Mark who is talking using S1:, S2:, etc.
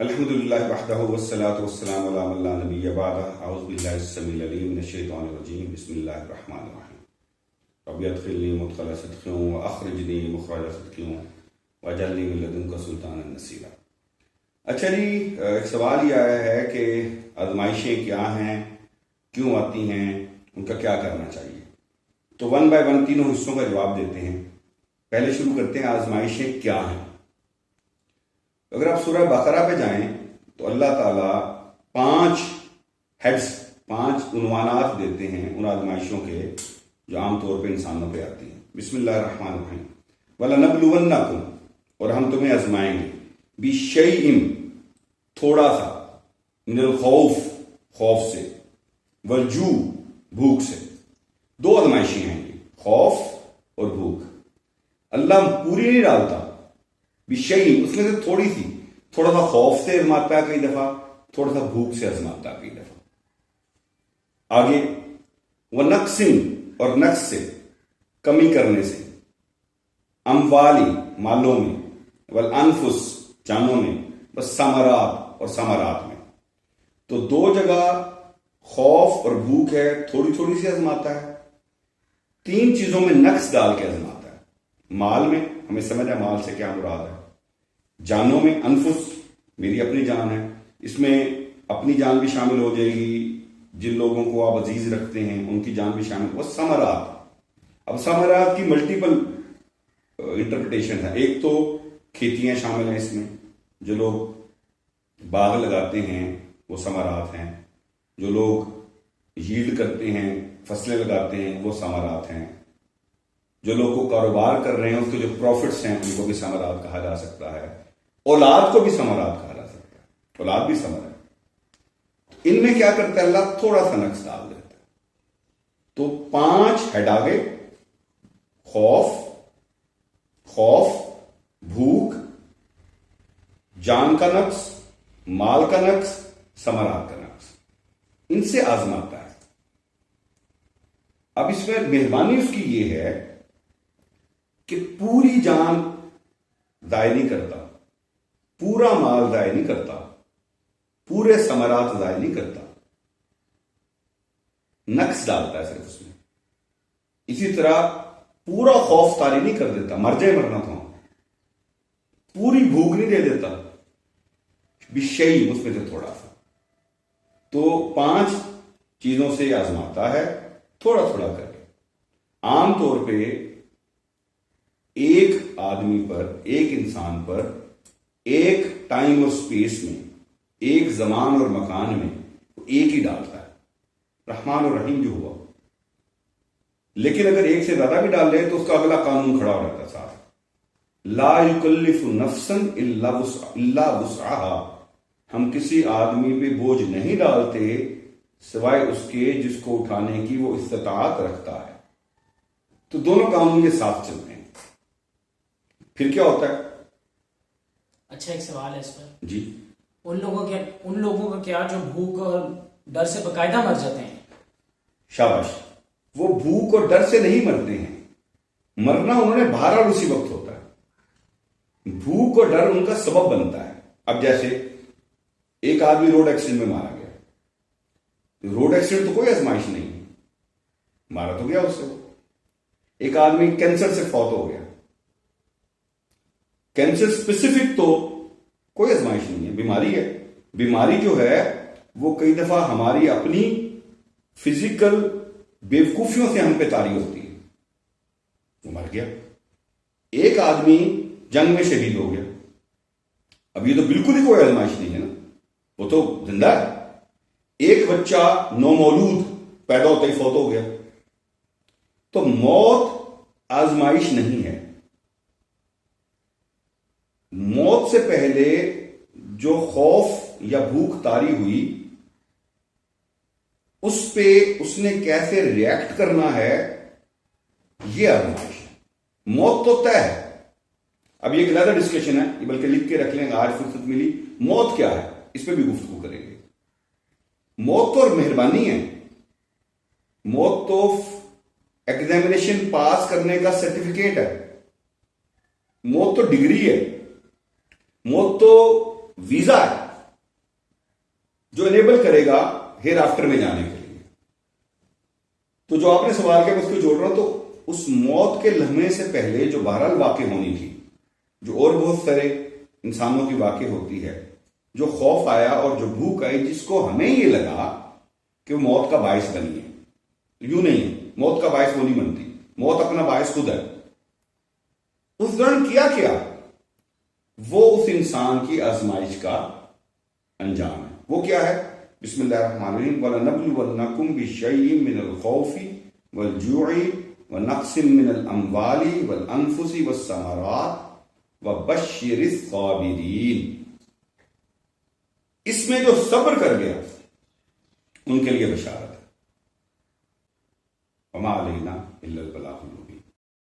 S1: الحمد للہ وحدہ والصلاة والسلام علی من لا نبی بعدہ اعوذ باللہ السمیع العلیم من الشیطان الرجیم بسم اللہ الرحمن الرحیم رب ادخلنی مدخل صدق واخرجنی مخرج صدق واجعلنی من لدنک سلطانا نصیرا۔ اچھا جی، ایک سوال یہ آیا ہے کہ آزمائشیں کیا ہیں، کیوں آتی ہیں، ان کا کیا کرنا چاہیے۔ تو 1 بائی 1 تینوں حصوں کا جواب دیتے ہیں۔ پہلے شروع کرتے ہیں آزمائشیں کیا ہیں۔ اگر آپ سورہ بقرہ پہ جائیں تو اللہ تعالیٰ 5 ہیڈز 5 عنوانات دیتے ہیں ان آزمائشوں کے جو عام طور پہ انسانوں پہ آتی ہیں۔ بسم اللہ الرحمن الرحیم وَلَنَبْلُوَنَّكُمْ، اور ہم تمہیں آزمائیں گے، بِشَيْءٍ تھوڑا سا، من الخوف خوف سے، والجوع بھوک سے۔ 2 آزمائشیں ہیں یہ، خوف اور بھوک۔ اللہ پوری نہیں ڈالتا، بشیء اس میں سے تھوڑی سی، تھوڑا سا خوف سے آزماتا ہے کئی دفعہ، تھوڑا سا بھوک سے آزماتا ہے کئی دفعہ۔ آگے ونقص، اور نقص سے، کمی کرنے سے، اموالی مالوں میں، والانفس جانوں میں، والثمرات اور ثمرات میں۔ تو 2 جگہ خوف اور بھوک ہے، تھوڑی تھوڑی سی آزماتا ہے۔ 3 چیزوں میں نقص ڈال کے آزماتا ہے۔ مال میں، ہمیں سمجھ ہے مال سے کیا مراد ہے۔ جانوں میں، انفس میری اپنی جان ہے، اس میں اپنی جان بھی شامل ہو جائے گی، جن لوگوں کو آپ عزیز رکھتے ہیں ان کی جان بھی شامل، وہ ثمرات۔ اب ثمرات کی ملٹیپل انٹرپریٹیشن ہے۔ ایک تو کھیتیاں شامل ہیں اس میں، جو لوگ باغ لگاتے ہیں وہ ثمرات ہیں، جو لوگ ییلڈ کرتے ہیں، فصلیں لگاتے ہیں، وہ ثمرات ہیں، جو لوگ کو کاروبار کر رہے ہیں اس کے جو پروفٹس ہیں ان کو بھی ثمرات کہا جا سکتا ہے۔ اولاد کو بھی ثمرات کہا جا سکتا ہے، اولاد بھی ثمر ہے۔ ان میں کیا کرتا ہے اللہ، تھوڑا سا نقص ڈال دیتا ہے۔ تو 5 ہیڈ آگے، خوف، بھوک، جان کا نقص، مال کا نقص، ثمرات کا نقص، ان سے آزماتا ہے۔ اب اس میں مہربانی اس کی یہ ہے کہ پوری جان ضائع نہیں کرتا، پورا مال ضائع نہیں کرتا، پورے ثمرات ضائع نہیں کرتا، نقص ڈالتا ہے صرف اس میں۔ اسی طرح پورا خوف طاری نہیں کر دیتا، مر جائے مرنا تھا، پوری بھوک نہیں دے دیتا، بشیء اس میں سے تھوڑا سا۔ تو 5 چیزوں سے آزماتا ہے، تھوڑا تھوڑا کر کے۔ عام طور پہ ایک آدمی پر، ایک انسان پر، ایک ٹائم اور سپیس میں، ایک زمان اور مکان میں ایک ہی ڈالتا ہے، رحمان اور رحیم جو ہوا۔ لیکن اگر ایک سے زیادہ بھی ڈال لے تو اس کا اگلا قانون کھڑا ہو جاتا ہے ساتھ، لا یکلف نفسا الا وسعها۔ ہم کسی آدمی پہ بوجھ نہیں ڈالتے سوائے اس کے جس کو اٹھانے کی وہ استطاعت رکھتا ہے۔ تو دونوں قانون کے ساتھ چلتے ہیں۔ پھر کیا ہوتا ہے؟
S2: اچھا، ایک سوال ہے اس پر
S1: جی۔
S2: ان لوگوں کا کیا جو بھوک اور ڈر سے باقاعدہ مر جاتے ہیں؟
S1: شاباش، وہ بھوک اور ڈر سے نہیں مرتے ہیں، مرنا انہوں نے بہرحال اسی وقت ہوتا ہے۔ بھوک اور ڈر ان کا سبب بنتا ہے۔ اب جیسے ایک آدمی روڈ ایکسیڈنٹ میں مارا گیا، روڈ ایکسیڈنٹ تو کوئی آزمائش نہیں ہے، مارا تو گیا اس سے۔ ایک آدمی کینسر سے فوت ہو گیا، کینسر اسپیسیفک تو کوئی آزمائش نہیں ہے، بیماری ہے۔ بیماری جو ہے وہ کئی دفعہ ہماری اپنی فزیکل بیوقوفیوں سے ہم پہ طاری ہوتی ہے، وہ مر گیا۔ ایک آدمی جنگ میں شہید ہو گیا، اب یہ تو بالکل ہی کوئی آزمائش نہیں ہے نا، وہ تو زندہ ہے۔ ایک بچہ نومولود پیدا ہوتا ہی فوت ہو گیا۔ تو موت آزمائش نہیں ہے۔ موت سے پہلے جو خوف یا بھوک طاری ہوئی، اس پہ اس نے کیسے ریئیکٹ کرنا ہے، یہ آزمائش ہے۔ موت تو طے ہے۔ اب یہ ایک علیحدہ ڈسکشن ہے، یہ بلکہ لکھ کے رکھ لیں، آج فرصت ملی، موت کیا ہے اس پہ بھی گفتگو کریں گے۔ موت تو اور مہربانی ہے، موت تو ایگزامینیشن پاس کرنے کا سرٹیفکیٹ ہے، موت تو ڈگری ہے، موت تو ویزا ہے۔ جو انیبل کرے گا ہیر آفٹر میں جانے کے لیے. تو جو آپ نے سوال کیا میں اس کو جوڑ رہا ہوں، تو اس موت کے لمحے سے پہلے جو بہرحال واقع ہونی تھی، جو اور بہت سارے انسانوں کی واقع ہوتی ہے، جو خوف آیا اور جو بھوک آئی، جس کو ہمیں یہ لگا کہ وہ موت کا باعث بنی ہے. یوں نہیں ہے، موت کا باعث وہ نہیں بنتی، موت اپنا باعث خود ہے. اس دوران کیا وہ اس انسان کی آزمائش کا انجام ہے. وہ کیا ہے؟ بسم اللہ الرحمن الرحیم وَلَنَبْلُوَنَّكُمْ بِشَيْءٍ مِّنَ الْخَوْفِ وَالْجُوعِ وَنَقْصٍ مِّنَ الْأَمْوَالِ وَالْأَنفُسِ وَالثَّمَرَاتِ وَبَشِّرِ الصَّابِرِينَ. اس میں جو صبر کر گیا ان کے لیے بشارت ہے. وَمَا عَلَيْنَا إِلَّا الْبَلَاغُ الْمُبِينُ.